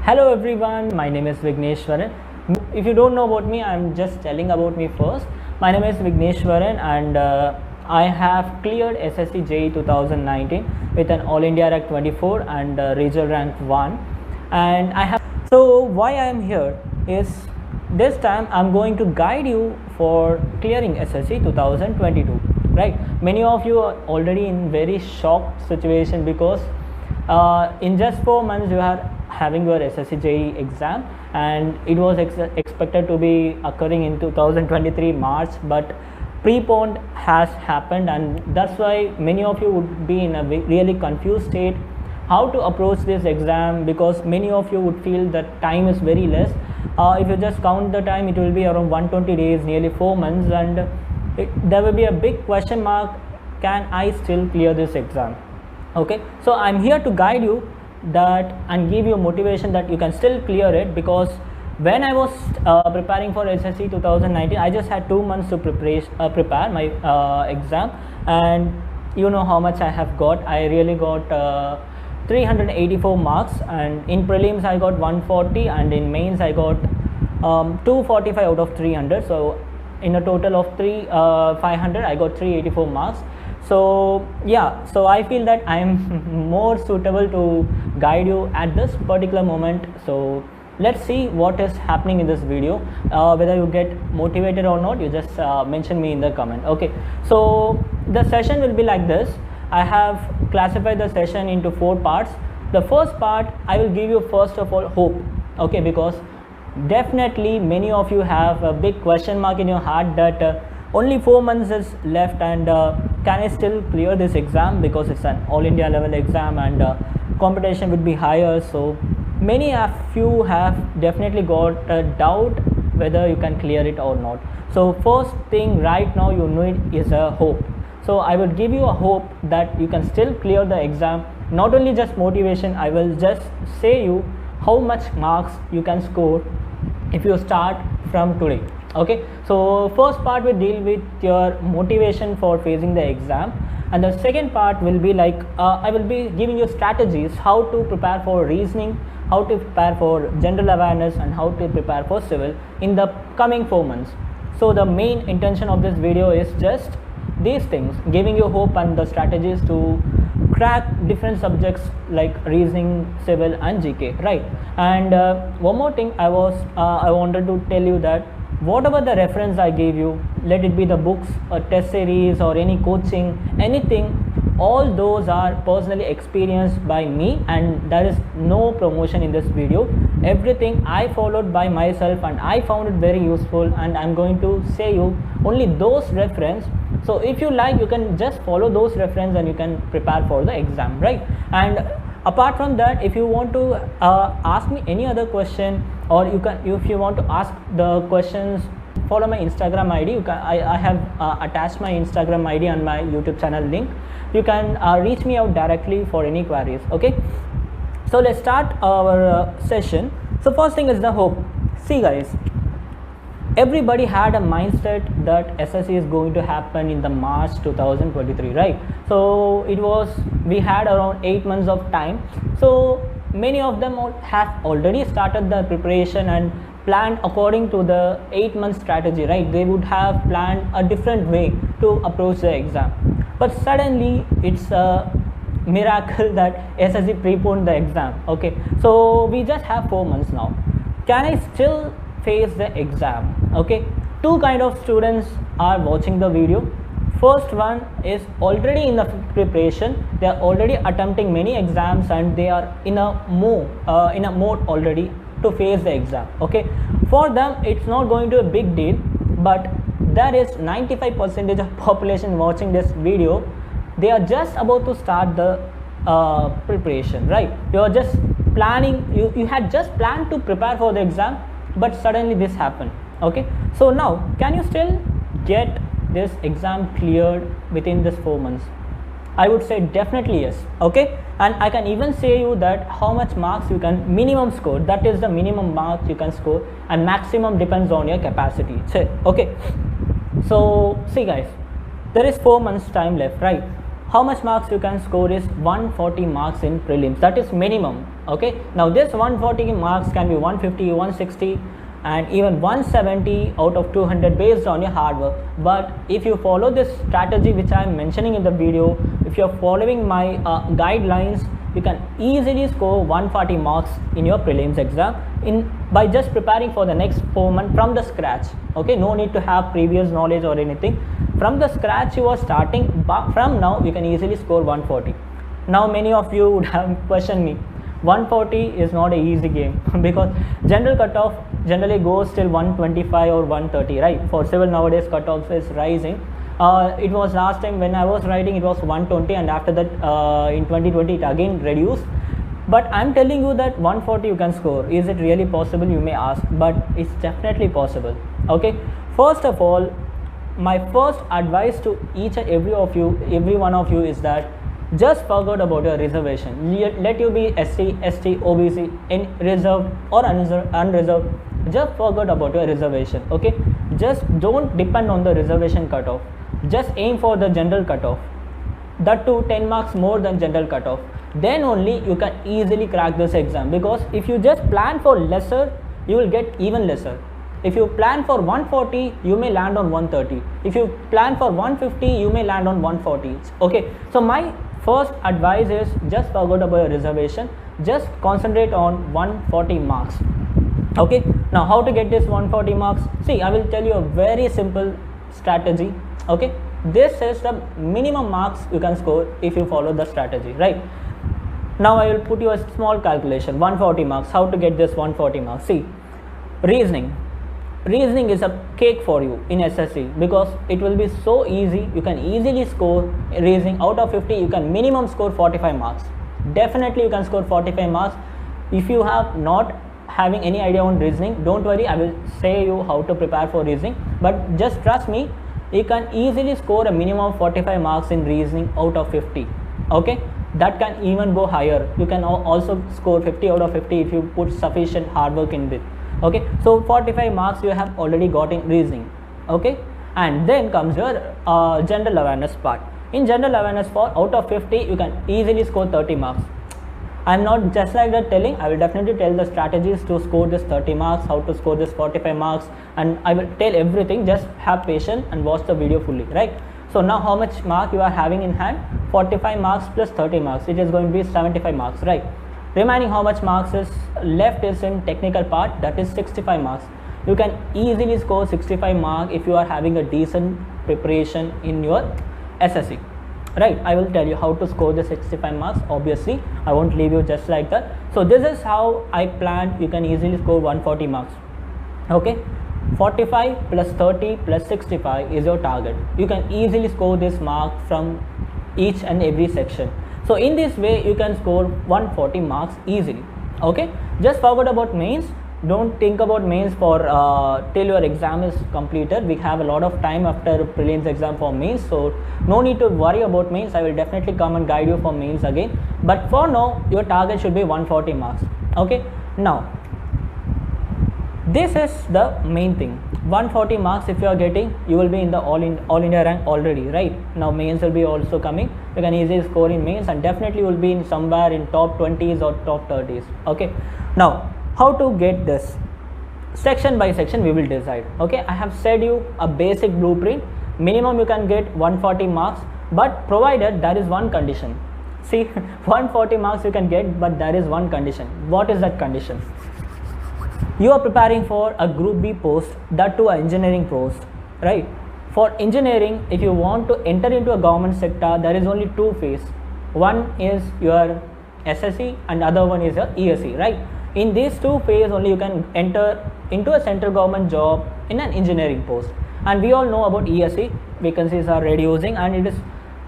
Hello everyone, my name is Vigneshwaran. If you don't know about me, I'm just telling about me first. My name is Vigneshwaran and I have cleared SSC JE 2019 with an All India rank 24 and regional rank 1. And so why I am here is this time I'm going to guide you for clearing SSC 2022. Right? Many of you are already in very shocked situation because in just 4 months you are having your SSC JE exam, and it was expected to be occurring in 2023 March, but preponed has happened, and that's why many of you would be in a really confused state how to approach this exam, because many of you would feel that time is very less. If you just count the time, it will be around 120 days, nearly 4 months, and there will be a big question mark, can I still clear this exam? Okay, so I'm here to guide you that and give you motivation that you can still clear it, because when I was preparing for SSC 2019, I just had 2 months to prepare my exam, and you know how much I have got. I really got 384 marks, and in prelims I got 140, and in mains I got 245 out of 300. So in a total of 500, I got 384 marks. So yeah, so I feel that I am more suitable to guide you at this particular moment. So let's see what is happening in this video. Whether you get motivated or not, you just mention me in the comment. Okay, so the session will be like this. I have classified the session into 4 parts. The first part, I will give you first of all hope. Okay, because definitely many of you have a big question mark in your heart that only 4 months is left, and can I still clear this exam, because it's an all India level exam and competition would be higher. So many of you have definitely got a doubt whether you can clear it or not. So first thing right now you need is a hope. So I will give you a hope that you can still clear the exam. Not only just motivation, I will just say you how much marks you can score if you start from today. Okay, so first part will deal with your motivation for facing the exam, and the second part will be like I will be giving you strategies how to prepare for reasoning, how to prepare for general awareness, and how to prepare for civil in the coming 4 months. So the main intention of this video is just these things, giving you hope and the strategies to crack different subjects like reasoning, civil and GK, right? And one more thing I wanted to tell you that whatever the reference I gave you, let it be the books or test series or any coaching, anything, all those are personally experienced by me, and there is no promotion in this video. Everything I followed by myself and I found it very useful, and I'm going to say you only those reference. So if you like, you can just follow those reference and you can prepare for the exam, right? And apart from that, if you want to ask me any other question, or you can, if you want to ask the questions, follow my Instagram ID. You can, I have attached my Instagram ID on my YouTube channel link. You can reach me out directly for any queries. Okay, so let's start our session. So first thing is the hope. See guys, everybody had a mindset that SSC is going to happen in the March 2023, right? So it was, we had around 8 months of time. So many of them have already started the preparation and planned according to the 8-month strategy, right? They would have planned a different way to approach the exam, but suddenly it's a miracle that SSC preponed the exam. Okay, so we just have 4 months now. Can I still face the exam? Okay, 2 kind of students are watching the video. First one is already in the preparation. They are already attempting many exams and they are in a mode already to face the exam. Okay, for them it's not going to be a big deal, but there is 95% of population watching this video. They are just about to start the preparation, right? You are just planning, you had just planned to prepare for the exam, but suddenly this happened. Okay, so now can you still get this exam cleared within this 4 months? I would say definitely yes. Okay, and I can even say you that how much marks you can minimum score, that is the minimum marks you can score, and maximum depends on your capacity. So, okay, so see guys, there is 4 months time left, right? how much marks you can score is 140 marks in prelims. That is minimum. Okay, now this 140 marks can be 150, 160 and even 170 out of 200 based on your hard work. But if you follow this strategy which I am mentioning in the video, if you are following my guidelines, you can easily score 140 marks in your prelims exam by just preparing for the next 4 months from the scratch. Okay, no need to have previous knowledge or anything. From the scratch you are starting, but from now you can easily score 140. Now many of you would have questioned me, 140 is not an easy game because general cutoff generally goes till 125 or 130, right? For civil nowadays cutoff is rising. It was last time when I was writing it was 120 and after that in 2020 it again reduced. But I'm telling you that 140 you can score. Is it really possible, you may ask, but it's definitely possible. Okay, first of all, my first advice to each and every one of you is that just forget about your reservation. Let you be SC, ST, OBC, in reserved or unreserved, just forget about your reservation. Okay, just don't depend on the reservation cutoff. Just aim for the general cutoff, that too 10 marks more than general cutoff. Then only you can easily crack this exam, because if you just plan for lesser, you will get even lesser. If you plan for 140, you may land on 130. If you plan for 150, you may land on 140. Okay, so my first advice is just forget about your reservation, just concentrate on 140 marks. Okay, now how to get this 140 marks? See, I will tell you a very simple strategy. Okay, this is the minimum marks you can score if you follow the strategy, right? Now I will put you a small calculation. 140 marks, how to get this 140 marks? See, reasoning is a cake for you in SSC, because it will be so easy. You can easily score reasoning. Out of 50 you can minimum score 45 marks. Definitely you can score 45 marks. If you have not having any idea on reasoning, don't worry, I will say you how to prepare for reasoning, but just trust me, you can easily score a minimum of 45 marks in reasoning out of 50. Okay, that can even go higher. You can also score 50 out of 50 if you put sufficient hard work in it. Okay, so 45 marks you have already got in reasoning. Okay, and then comes your general awareness part. In general awareness, for out of 50 you can easily score 30 marks. I'm not just like that telling, I will definitely tell the strategies to score this 30 marks, how to score this 45 marks, and I will tell everything. Just have patience and watch the video fully, right? So now how much mark you are having in hand? 45 marks plus 30 marks, it is going to be 75 marks, right? Remaining how much marks is left is in technical part, that is 65 marks. You can easily score 65 marks if you are having a decent preparation in your SSC. Right, I will tell you how to score the 65 marks. Obviously, I won't leave you just like that. So this is how I planned. You can easily score 140 marks. Okay, 45 plus 30 plus 65 is your target. You can easily score this mark from each and every section. So in this way, you can score 140 marks easily. Okay, just forget about mains. Don't think about mains for till your exam is completed. We have a lot of time after prelims exam for mains, so no need to worry about mains. I will definitely come and guide you for mains again, but for now your target should be 140 marks. Okay, now this is the main thing. 140 marks if you are getting, you will be in the all India rank already, right? Now mains will be also coming. You can easily score in mains, and definitely will be in somewhere in top 20s or top 30s. Okay, now how to get this? Section by section we will decide. Okay, I have said you a basic blueprint. Minimum you can get 140 marks, but provided there is one condition. See, 140 marks you can get, but there is one condition. What is that condition? You are preparing for a group B post, that too an engineering post, right? For engineering, if you want to enter into a government sector, there is only two phases. One is your SSC and other one is your ESC, right? In these two phases only you can enter into a central government job in an engineering post. And we all know about ESC, vacancies are reducing and it is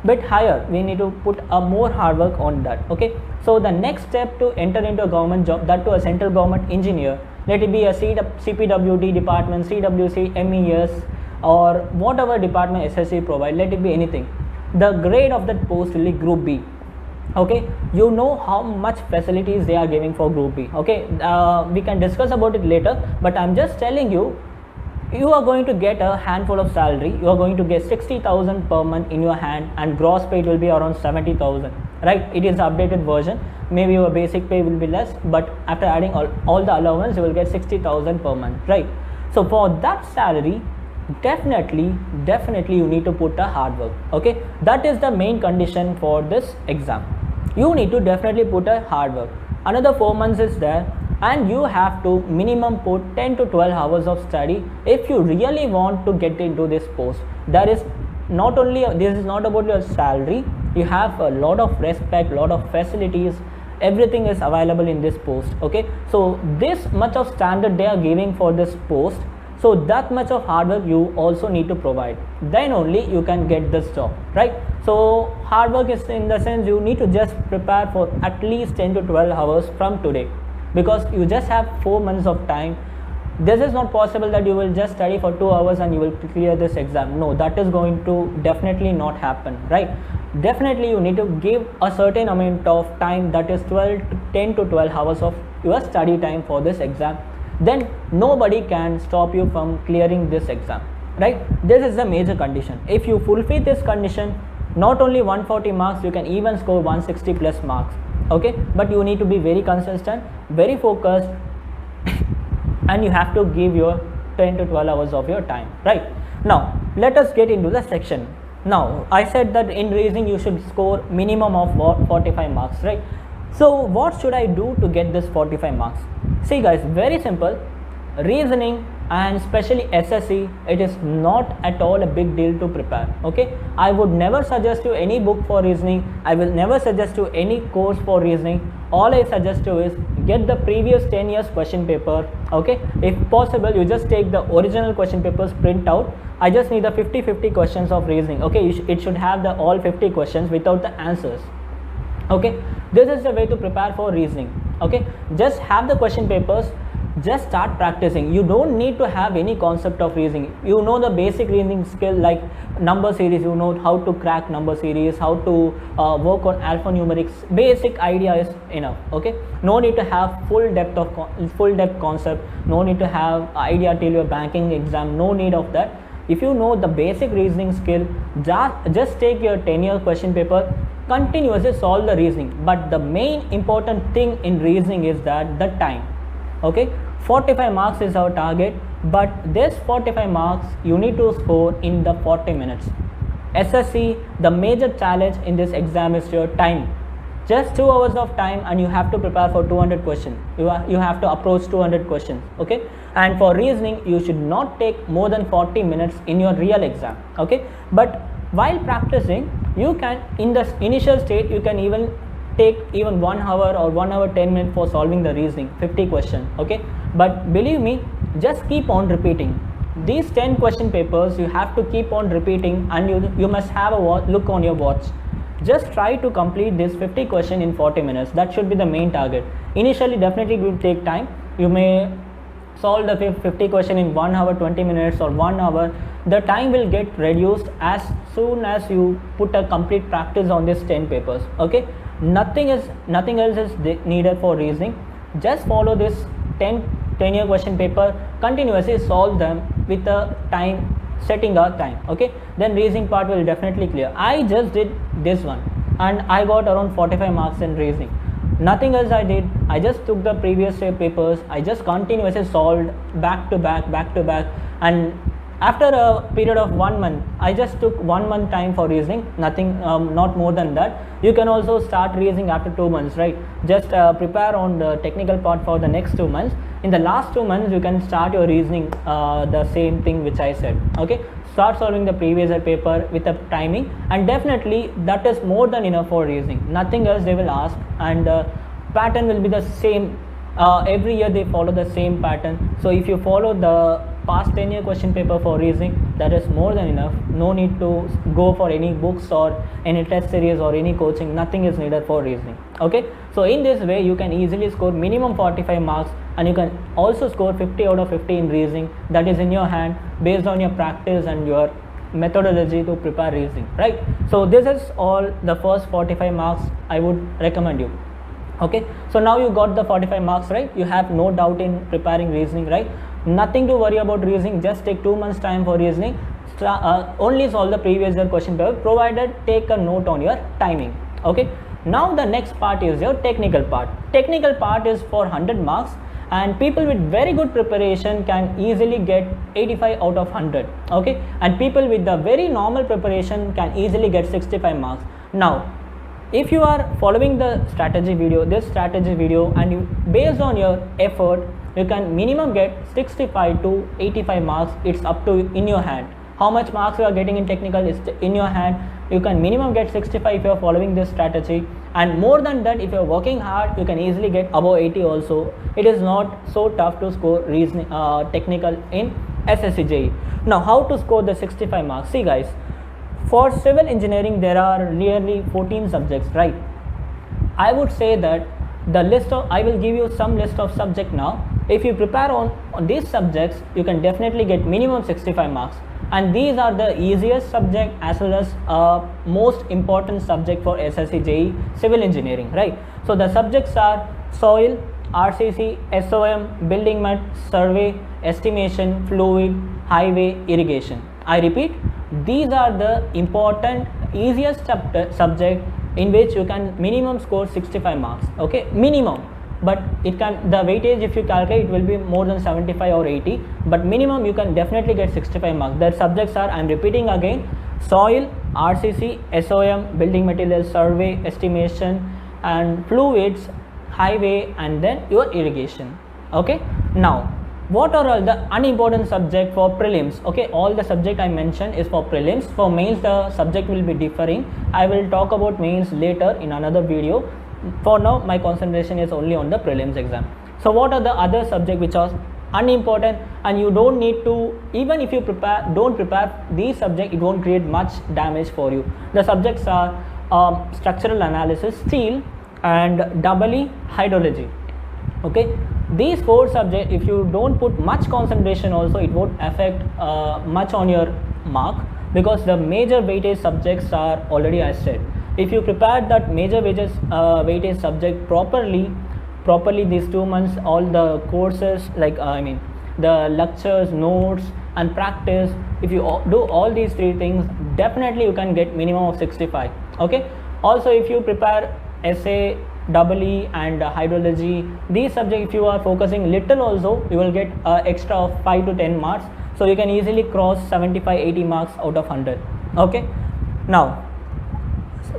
bit higher. We need to put a more hard work on that. Okay, so the next step to enter into a government job, that to a central government engineer, let it be a CPWD department, CWC, MES, or whatever department SSC provide, let it be anything. The grade of that post will be group B. Okay, you know how much facilities they are giving for group B. Okay, we can discuss about it later, but I'm just telling you, you are going to get a handful of salary. You are going to get 60,000 per month in your hand, and gross pay will be around 70,000, right? It is updated version. Maybe your basic pay will be less, but after adding all the allowance, you will get 60,000 per month, right? So for that salary, definitely you need to put a hard work. Okay, that is the main condition for this exam. You need to definitely put a hard work. Another 4 months is there, and you have to minimum put 10 to 12 hours of study if you really want to get into this post. That is not only, this is not about your salary. You have a lot of respect, lot of facilities, everything is available in this post. Okay, so this much of standard they are giving for this post, so that much of hard work you also need to provide, then only you can get this job, right? So hard work is in the sense you need to just prepare for at least 10 to 12 hours from today, because you just have 4 months of time. This is not possible that you will just study for 2 hours and you will clear this exam. No, that is going to definitely not happen, right? Definitely you need to give a certain amount of time, that is 10 to 12 hours of your study time for this exam. Then nobody can stop you from clearing this exam, right? This is the major condition. If you fulfill this condition, not only 140 marks, you can even score 160 plus marks. Okay, but you need to be very consistent, very focused, and you have to give your 10 to 12 hours of your time, right? Now let us get into the section. Now I said that in reasoning you should score minimum of 45 marks, right? So what should I do to get this 45 marks? See guys, very simple. Reasoning and especially SSC, it is not at all a big deal to prepare. Okay, I would never suggest you any book for reasoning. I will never suggest you any course for reasoning. All I suggest you is get the previous 10 years question paper. Okay, if possible you just take the original question papers, print out. I just need the 50-50 questions of reasoning. Okay, it should have the all 50 questions without the answers. Okay, this is the way to prepare for reasoning. Okay, just have the question papers, just start practicing. You don't need to have any concept of reasoning. You know the basic reasoning skill like number series, you know how to crack number series, how to work on alphanumerics. Basic idea is enough. Okay, no need to have full depth concept, no need to have idea till your banking exam, no need of that. If you know the basic reasoning skill, just take your 10-year question paper, continuously solve the reasoning. But the main important thing in reasoning is that the time. Okay, 45 marks is our target, but this 45 marks you need to score in the 40 minutes. SSC, the major challenge in this exam is your time. Just 2 hours of time and you have to prepare for 200 questions. You have to approach 200 questions. Okay, and for reasoning you should not take more than 40 minutes in your real exam. Okay, but while practicing you can, in the initial state you can even take even 1 hour or 1 hour 10 minutes for solving the reasoning 50 questions. Okay, but believe me, just keep on repeating these 10 question papers. You have to keep on repeating, and you must have a look on your watch. Just try to complete this 50 question in 40 minutes. That should be the main target. Initially definitely it will take time. You may solve the 50 question in 1 hour 20 minutes or 1 hour. The time will get reduced as soon as you put a complete practice on these 10 papers. Okay, nothing else is needed for reasoning. Just follow this 10-year question paper, continuously solve them with a time, setting a time. Okay, then reasoning part will definitely clear. I just did this one and I got around 45 marks in reasoning. Nothing else I did. I just took the previous papers, I just continuously solved back to back, and after a period of 1 month, I just took 1 month time for reasoning, nothing, not more than that. You can also start reasoning after 2 months, right? Just prepare on the technical part for the next 2 months. In the last 2 months, you can start your reasoning, the same thing which I said. Okay, start solving the previous year paper with a timing, and definitely that is more than enough for reasoning. Nothing else they will ask, and pattern will be the same. Every year they follow the same pattern. So if you follow the past 10-year question paper for reasoning, that is more than enough. No need to go for any books or any test series or any coaching. Nothing is needed for reasoning. Okay, so in this way you can easily score minimum 45 marks, and you can also score 50 out of 50 in reasoning. That is in your hand based on your practice and your methodology to prepare reasoning, right? So this is all the first 45 marks I would recommend you. Okay, so now you got the 45 marks, right? You have no doubt in preparing reasoning, right? Nothing to worry about reasoning. Just take 2 months time for reasoning. Only solve the previous year question paper, provided take a note on your timing. Okay, now the next part is your technical part. Technical part is for 100 marks, and people with very good preparation can easily get 85 out of 100. Okay, and people with the very normal preparation can easily get 65 marks. Now if you are following the strategy video, and you, based on your effort, you can minimum get 65 to 85 marks. It's up to in your hand. How much marks you are getting in technical is in your hand. You can minimum get 65 if you are following this strategy, and more than that, if you are working hard, you can easily get above 80 also. It is not so tough to score reasoning technical in SSC JE. Now how to score the 65 marks? See guys, for civil engineering there are nearly 14 subjects, right? I would say that the list of, I will give you some list of subject now. If you prepare on these subjects, you can definitely get minimum 65 marks. And these are the easiest subject as well as most important subject for SSC JE civil engineering, right? So the subjects are soil, RCC, SOM, building mat, survey, estimation, fluid, highway, irrigation. I repeat, these are the important easiest subject in which you can minimum score 65 marks. Okay, minimum, but it can, the weightage if you calculate, it will be more than 75 or 80, but minimum you can definitely get 65 marks. The subjects are, I am repeating again, soil, RCC, SOM, building materials, survey, estimation, and fluids, highway, and then your irrigation. Okay, now what are all the unimportant subject for prelims? Okay, all the subject I mentioned is for prelims. For mains the subject will be differing. I will talk about mains later in another video. For now my concentration is only on the prelims exam. So what are the other subject which are unimportant, and you don't need to, even if you don't prepare these subjects, it won't create much damage for you. The subjects are structural analysis, steel, and EE hydrology. Okay, these 4 subjects, if you don't put much concentration also, it won't affect much on your mark, because the major weightage subjects are already I said. If you prepare that major weightage subject properly these 2 months, all the courses, like the lectures, notes, and practice, if you do all these 3 things, definitely you can get minimum of 65. Okay, also if you prepare essay, EE, and hydrology, these subjects, if you are focusing little also, you will get extra of 5 to 10 marks, so you can easily cross 75-80 marks out of 100. Okay, now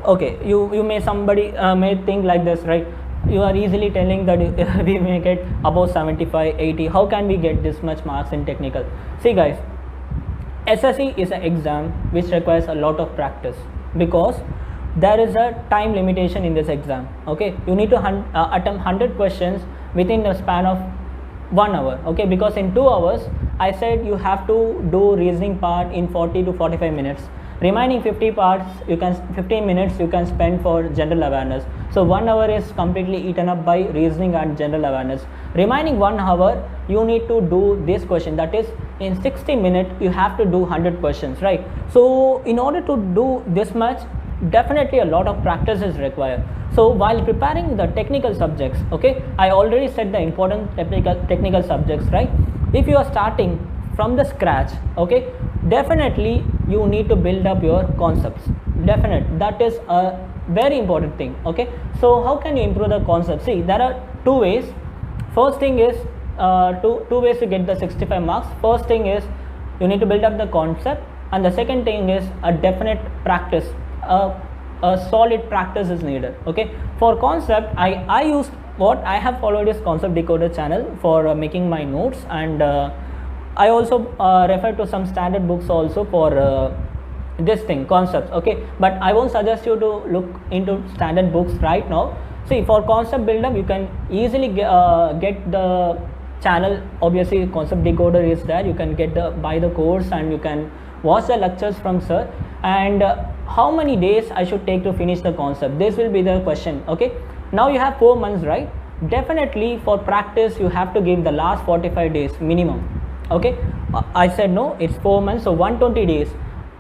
okay, you may, somebody may think like this, right? You are easily telling that we may get above 75-80. How can we get this much marks in technical? See guys, SSC is an exam which requires a lot of practice, because there is a time limitation in this exam. Okay, you need to attempt 100 questions within the span of 1 hour. Okay, because in 2 hours I said you have to do reasoning part in 40 to 45 minutes. Remaining 15 minutes you can spend for general awareness. So 1 hour is completely eaten up by reasoning and general awareness. Remaining 1 hour you need to do this question, that is in 60 minutes you have to do 100 questions, right? So in order to do this much, definitely a lot of practice is required. So while preparing the technical subjects, okay, I already said the important technical subjects, right? If you are starting from the scratch, okay, definitely you need to build up your concepts. That is a very important thing. Okay, so how can you improve the concept? See, there are 2 ways. First thing is two ways to get the 65 marks. First thing is you need to build up the concept, and the second thing is a definite practice. A solid practice is needed. Okay, for concept, I used what I have followed is concept decoder channel for making my notes, and I also refer to some standard books also for this thing, concepts. Okay, but I won't suggest you to look into standard books right now. See, for concept build up you can easily get the channel. Obviously concept decoder is there, you can get buy the course, and you can watch the lectures from sir. And how many days I should take to finish the concept? This will be the question. Okay, now you have 4 months, right? Definitely for practice you have to give the last 45 days minimum. Okay, I said no, it's 4 months, so 120 days.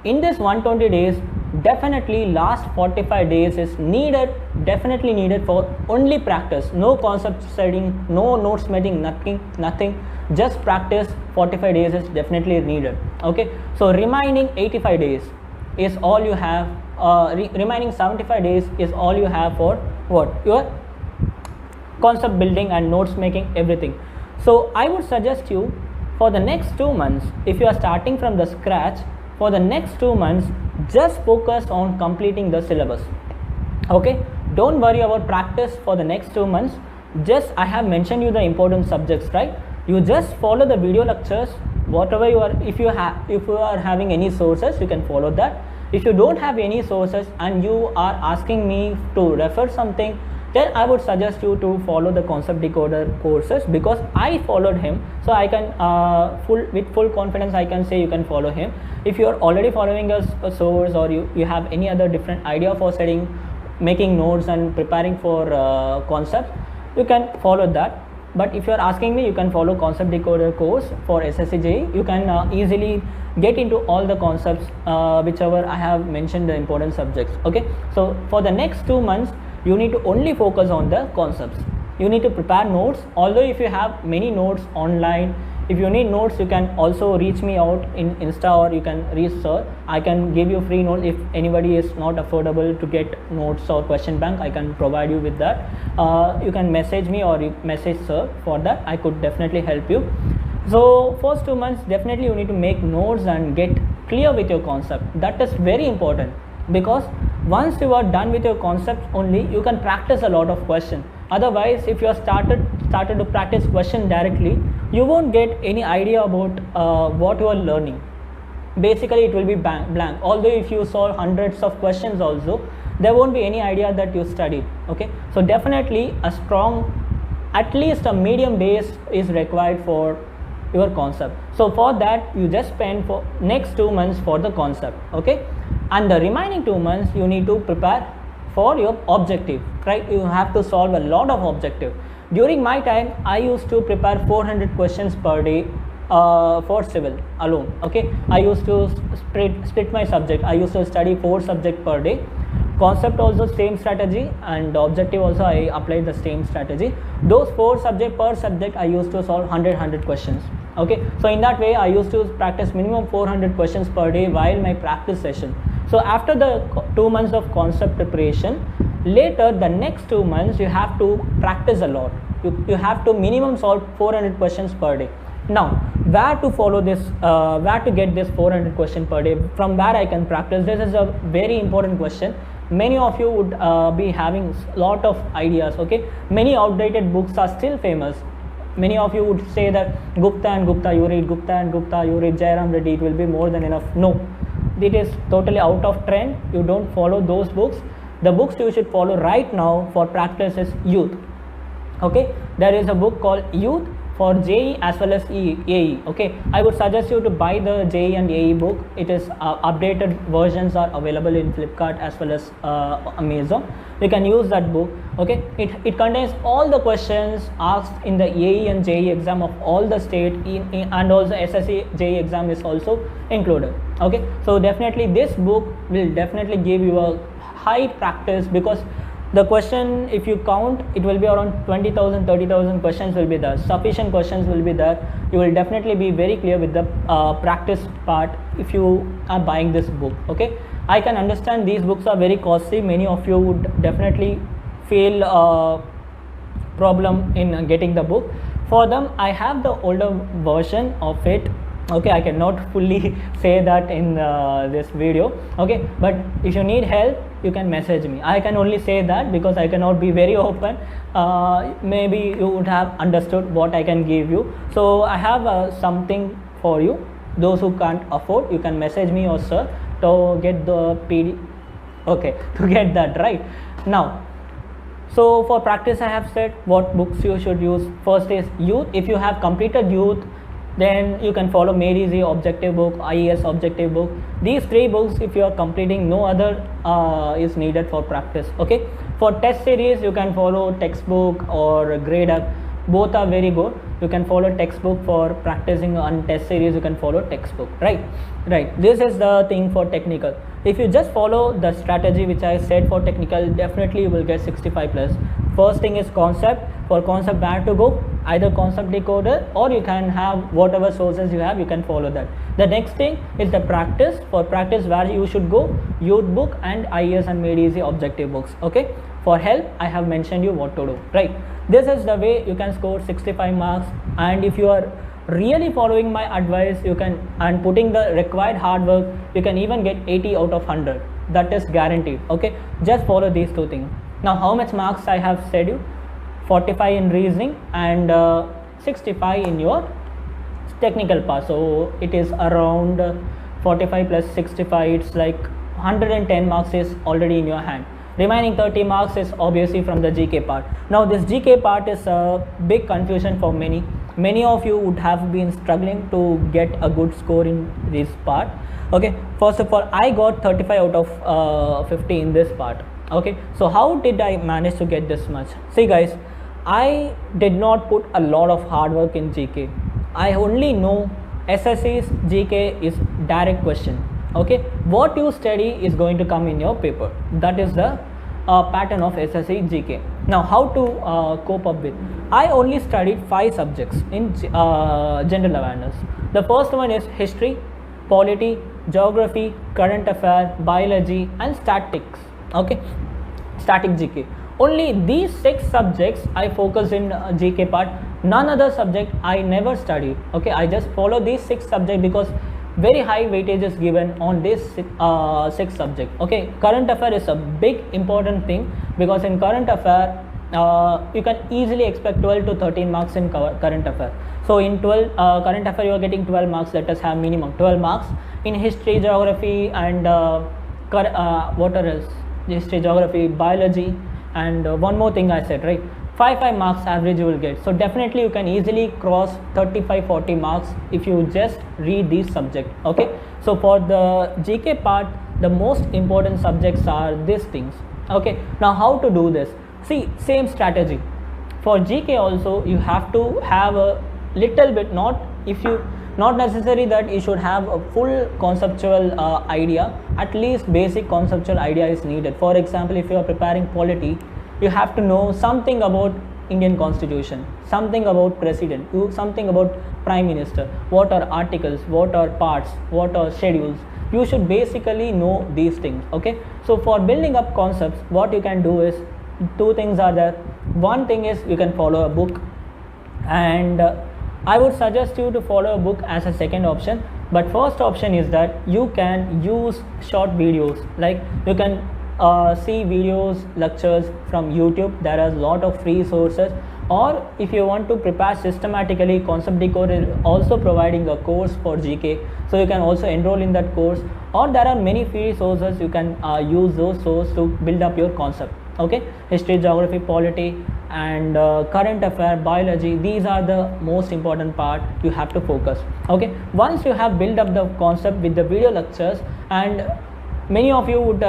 In this 120 days definitely last 45 days is needed, definitely needed for only practice. No concept studying, no notes making, nothing, just practice. 45 days is definitely needed. Okay, so remaining 85 days is all you have. Remaining 75 days is all you have for what? Your concept building and notes making, everything. So I would suggest you, for the next 2 months, if you are starting from the scratch, for the next 2 months, just focus on completing the syllabus. Okay, don't worry about practice for the next 2 months. Just, I have mentioned you the important subjects, right? You just follow the video lectures, whatever you are. If you are having any sources, you can follow that. If you don't have any sources and you are asking me to refer something, then I would suggest you to follow the concept decoder courses, because I followed him. So I can with full confidence I can say you can follow him. If you are already following a source, or you have any other different idea for studying, making notes and preparing for concepts, you can follow that. But if you are asking me, you can follow concept decoder course for SSC JE. You can easily get into all the concepts whichever I have mentioned, the important subjects. Okay, so for the next 2 months, you need to only focus on the concepts. You need to prepare notes. Although if you have many notes online, if you need notes, you can also reach me out in Insta, or you can reach sir. I can give you free notes. If anybody is not affordable to get notes or question bank, I can provide you with that. You can message me, or you message sir for that. I could definitely help you. So first 2 months, definitely you need to make notes and get clear with your concept. That is very important, because once you are done with your concept only, you can practice a lot of questions. Otherwise, if you are started to practice question directly, you won't get any idea about what you are learning. Basically, it will be blank. Although if you solve hundreds of questions also, there won't be any idea that you studied. Okay, so definitely a strong, at least a medium base is required for your concept. So for that, you just spend for next 2 months for the concept. Okay, and the remaining 2 months you need to prepare for your objective, right? You have to solve a lot of objective. During my time, I used to prepare 400 questions per day for civil alone. Okay, I used to split my subject. I used to study 4 subjects per day. Concept also same strategy, and objective also I applied the same strategy. Those 4 subjects per subject, I used to solve 100 questions. Okay, so in that way I used to practice minimum 400 questions per day while my practice session. So after the 2 months of concept preparation, later the next 2 months you have to practice a lot. You have to minimum solve 400 questions per day. Now, where to follow this, where to get this 400 question per day, from where I can practice? This is a very important question. Many of you would be having lot of ideas. Okay, many outdated books are still famous. Many of you would say that Gupta and Gupta, you read Gupta and Gupta, you read Jai Ram Reddy, it will be more than enough. No, it is totally out of trend. You don't follow those books. The books you should follow right now for practice is Youth. Okay, there is a book called Youth for JE as well as AE. Okay, I would suggest you to buy the JE and AE book. It is updated versions are available in Flipkart as well as Amazon. You can use that book. Okay, it contains all the questions asked in the AE and JE exam of all the state, and also SSC JE exam is also included. Okay, so definitely this book will definitely give you a high practice, because the question, if you count, it will be around 20,000 30,000 questions will be there. Sufficient questions will be there. You will definitely be very clear with the practice part if you are buying this book. Okay, I can understand these books are very costly. Many of you would definitely feel problem in getting the book. For them, I have the older version of it. Okay, I cannot fully say that in this video. Okay, but if you need help, you can message me. I can only say that because I cannot be very open. Maybe you would have understood what I can give you. So I have something for you. Those who can't afford, you can message me or sir to get the PD. Okay, to get that right now. So for practice, I have said what books you should use. First is Youth. If you have completed Youth, then you can follow Made Easy objective book, IES objective book. These 3 books, if you are completing, no other is needed for practice. Okay, for test series, you can follow textbook or grade up. Both are very good. you can follow textbook. For practicing on test series, you can follow textbook, right? This is the thing for technical. If you just follow the strategy which I said for technical, definitely you will get 65 plus. First thing is concept. For concept, where to go? Either concept decoder, or you can have whatever sources you have, you can follow that. The next thing is the practice. For practice, where you should go? Youth book and IES and Made Easy objective books. Okay, for help I have mentioned you what to do, right? This is the way you can score 65 marks. And if you are really following my advice, you can, and putting the required hard work, you can even get 80 out of 100. That is guaranteed. Okay, just follow these two things. Now how much marks I have said you? 45 in reasoning and 65 in your technical part. So it is around 45 plus 65, it's like 110 marks is already in your hand. Remaining 30 marks is obviously from the GK part. Now this GK part is a big confusion for many. Many of you would have been struggling to get a good score in this part. Okay, first of all, I got 35 out of 50 in this part. Okay, so how did I manage to get this much? See guys, I did not put a lot of hard work in GK. I only know SSC's GK is direct question. Okay, what you study is going to come in your paper. That is the pattern of SSC GK. Now how to cope up with? I only studied 5 subjects in general awareness. The first one is history, polity, geography, current affair, biology and statics. Okay, static GK. Only these 6 subjects I focus in GK part. None other subject I never studied. Okay, I just follow these 6 subjects because very high weightage is given on this 6 subject. Okay, current affair is a big important thing, because in current affair you can easily expect 12 to 13 marks in current affair. So in 12 current affair you are getting 12 marks. Let us have minimum 12 marks in history, geography and what else? History, geography, biology and one more thing I said, right? 5 marks average you will get. So definitely you can easily cross 35-40 marks if you just read these subjects. Okay, so for the GK part, the most important subjects are these things. Okay, now how to do this? See, same strategy for GK also. You have to have a little bit, not necessary that you should have a full conceptual idea. At least basic conceptual idea is needed. For example, if you are preparing polity, you have to know something about Indian Constitution, something about president, something about prime minister, what are articles, what are parts, what are schedules. You should basically know these things. Okay, so for building up concepts, what you can do is 2 things are there. One thing is you can follow a book, and I would suggest you to follow a book as a second option. But first option is that you can use short videos, like you can see videos, lectures from YouTube. There are a lot of free sources. Or if you want to prepare systematically, Concept Decoder is also providing a course for GK, so you can also enroll in that course. Or there are many free sources, you can use those sources to build up your concept. Okay, history, geography, polity and current affair, biology, these are the most important part you have to focus. Okay, once you have built up the concept with the video lectures, and many of you would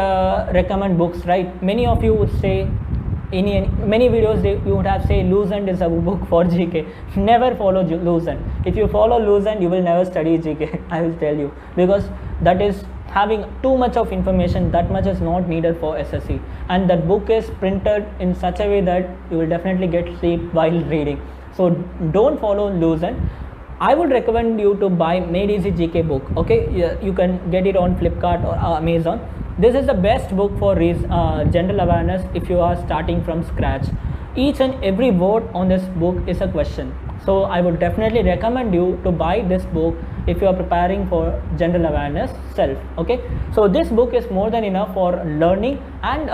recommend books, right? Many of you would say in many videos you would have say Lucent is a book for GK. Never follow Lucent. If you follow Lucent, you will never study GK. I will tell you, because that is having too much of information. That much is not needed for SSC, and that book is printed in such a way that you will definitely get sleep while reading. So don't follow Lucent. I would recommend you to buy Made Easy GK book. Okay, you can get it on Flipkart or Amazon. This is the best book for general awareness if you are starting from scratch. Each and every word on this book is a question. So I would definitely recommend you to buy this book if you are preparing for general awareness self. Okay, so this book is more than enough for learning, and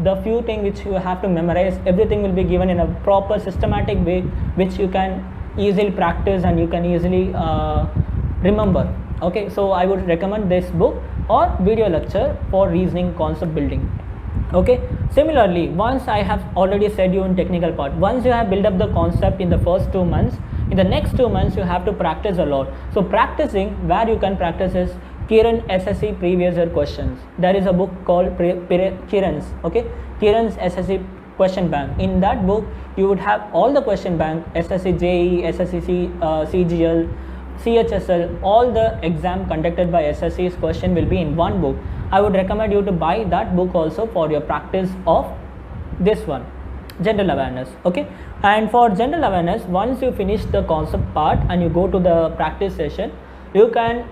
the few things which you have to memorize, everything will be given in a proper systematic way which you can easily practice and you can easily remember. Okay, so I would recommend this book or video lecture for reasoning concept building. Okay, similarly, once I have already said you in technical part, once you have built up the concept in the first 2 months, in the next 2 months you have to practice a lot. So practicing, where you can practice is Kiran SSC previous year questions. There is a book called Kiran's, okay, Kiran's SSC question bank. In that book you would have all the question bank, SSC JE, SSC CGL, CHSL, all the exam conducted by SSC's question will be in one book. I would recommend you to buy that book also for your practice of this one, general awareness. Okay, and for general awareness, once you finish the concept part and you go to the practice session, you can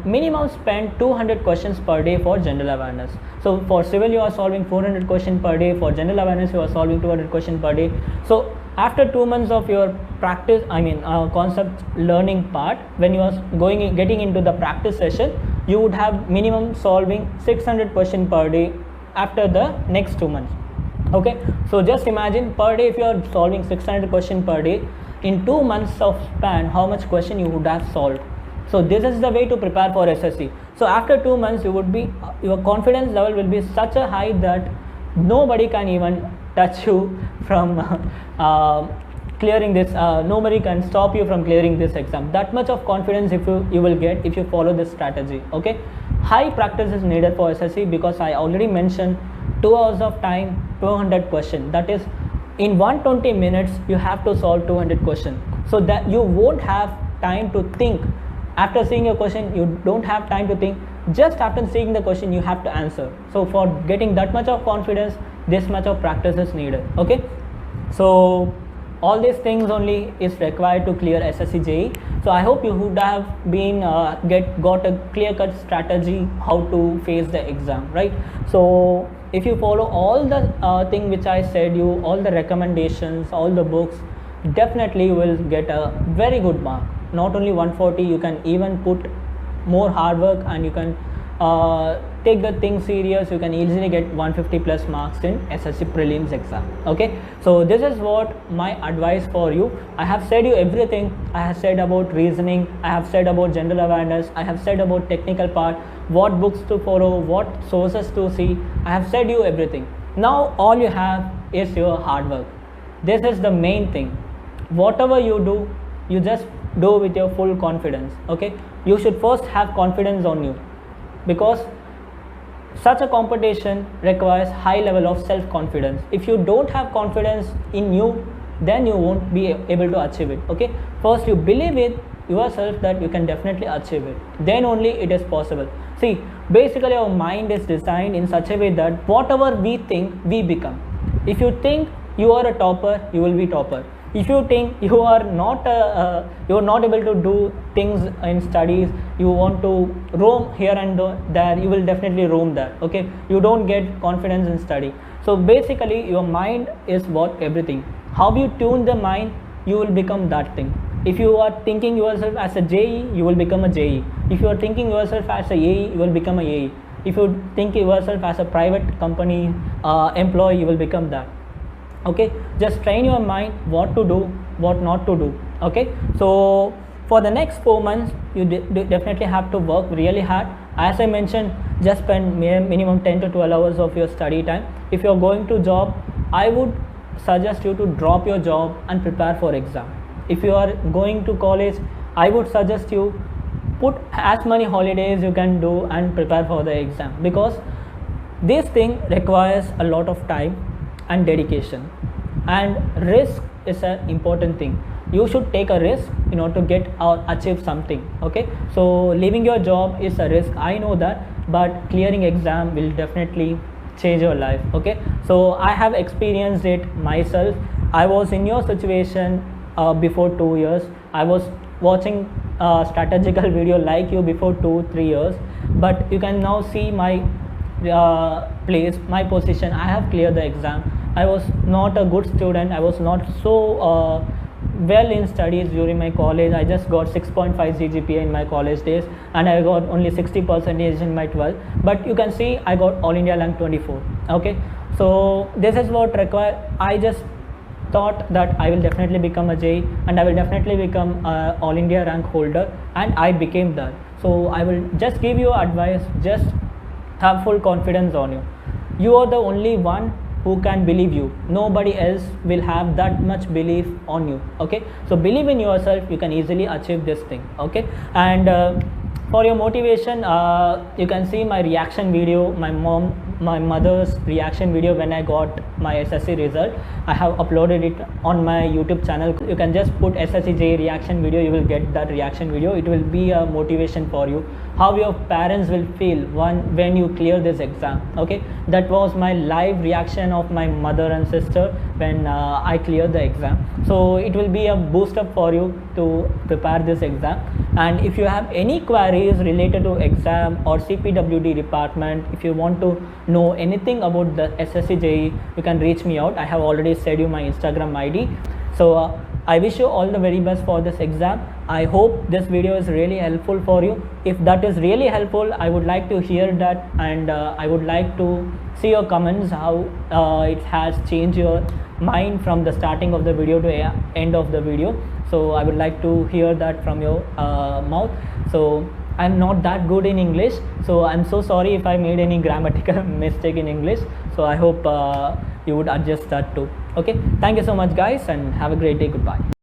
minimum spend 200 questions per day for general awareness. So for civil you are solving 400 questions per day, for general awareness you are solving 200 questions per day. So after 2 months of your practice, concept learning part, when you are getting into the practice session, you would have minimum solving 600 questions per day after the next 2 months. Okay, so just imagine per day if you are solving 600 questions per day, in 2 months of span how much question you would have solved. So this is the way to prepare for SSC. So after 2 months you would be, your confidence level will be such a high that nobody can even touch you from clearing this, nobody can stop you from clearing this exam. That much of confidence you will get if you follow this strategy. Okay, high practice is needed for SSC because I already mentioned 2 hours of time, 200 questions. That is, in 120 minutes you have to solve 200 questions, so that you won't have time to think. After seeing a question you don't have time to think, just after seeing the question you have to answer. So for getting that much of confidence, this much of practice is needed. Okay, so all these things only is required to clear SSC JE. So I hope you would have been got a clear-cut strategy how to face the exam, right? So if you follow all the thing which I said you, all the recommendations, all the books, definitely you will get a very good mark. Not only 140, you can even put more hard work and you can take the thing serious. You can easily get 150 plus marks in SSC prelims exam. Okay, so this is what my advice for you. I have said you everything. I have said about reasoning, I have said about general awareness, I have said about technical part, what books to follow, what sources to see. I have said you everything. Now all you have is your hard work. This is the main thing. Whatever you do, you just do with your full confidence. Okay, you should first have confidence on you, because such a competition requires high level of self-confidence. If you don't have confidence in you, then you won't be able to achieve it. Okay, first you believe in yourself that you can definitely achieve it, then only it is possible. See, basically our mind is designed in such a way that whatever we think, we become. If you think you are a topper, you will be topper. If you think you are not able to do things in studies, you want to roam here and there, you will definitely roam there. Okay, you don't get confidence in study. So basically your mind is what everything. How you tune the mind, you will become that thing. If you are thinking yourself as a JE, you will become a JE. If you are thinking yourself as a AE, you will become a AE. If you think yourself as a private company employee, you will become that. Okay, just train your mind what to do, what not to do. Okay, so for the next 4 months you definitely have to work really hard. As I mentioned, just spend minimum 10 to 12 hours of your study time. If you are going to job, I would suggest you to drop your job and prepare for exam. If you are going to college, I would suggest you put as many holidays you can do and prepare for the exam, because this thing requires a lot of time and dedication, and risk is an important thing. You should take a risk in order to get or achieve something. Okay, so leaving your job is a risk, I know that, but clearing exam will definitely change your life. Okay, so I have experienced it myself. I was in your situation before 2 years. I was watching strategical video like you before 2-3 years, but you can now see my place, my position. I have cleared the exam. I was not a good student. I was not so well in studies during my college. I just got 6.5 GPA in my college days, and I got only 60% in my 12th. But you can see I got All India rank 24. Okay, so this is what required. I just thought that I will definitely become a JE and I will definitely become All India rank holder, and I became that. So I will just give you advice, just have full confidence on you. You are the only one who can believe you. Nobody else will have that much belief on you. Okay, so believe in yourself, you can easily achieve this thing. Okay, and for your motivation, you can see my reaction video, my mother's reaction video when I got my SSC result. I have uploaded it on my YouTube channel. You can just put SSC JE reaction video, you will get that reaction video. It will be a motivation for you, how your parents will feel when you clear this exam. Okay, that was my live reaction of my mother and sister when I cleared the exam. So it will be a boost up for you to prepare this exam. And if you have any queries related to exam or CPWD department, if you want to know anything about the SSC JE, you can reach me out. I have already said you my Instagram ID. So I wish you all the very best for this exam. I hope this video is really helpful for you. If that is really helpful, I would like to hear that, and I would like to see your comments, how it has changed your mind from the starting of the video to end of the video. So I would like to hear that from your mouth. So I'm not that good in English, so I'm so sorry if I made any grammatical mistake in English. So I hope you would adjust that too. Okay, thank you so much guys, and have a great day. Goodbye.